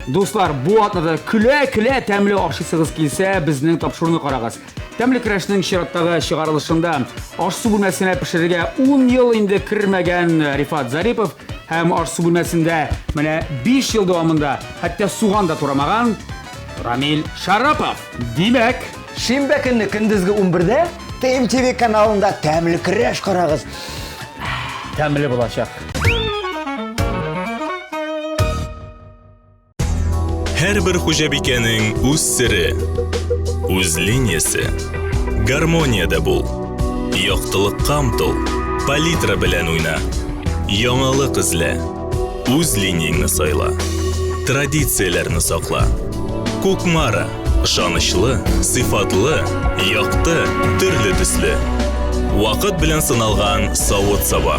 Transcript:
Достар, bu атнада күлә тәмле ашысыгыз килсә, безнең тапшыруны карагыз. Тәмле крәшнең чираттагы чыгарылышында аш-су бүлмәсенә пешерергә 10 ел инде кирмәгән Рифат Зарипов һәм аш-су бүлмәсендә менә 5 ел дәвамында хәтта суган да турамаган Рамил Шарапов. Димәк, Шимбә көнне көндезге 11-дә ТМТV каналында тәмле крәш карагыз. тәмле булачак. Һәрбер хуҗабикәнең үз сире, үз линиясе. Гармонияда бул. Яктылыкка омтыл, палитра белән уйна. Яңалык эзлә. Үз линияңне сайла. Традицияләрне сакла. Кукмара, ышанычлы, сыйфатлы, якты, төрле төсле. Вакыт белән сыналган савыт-саба.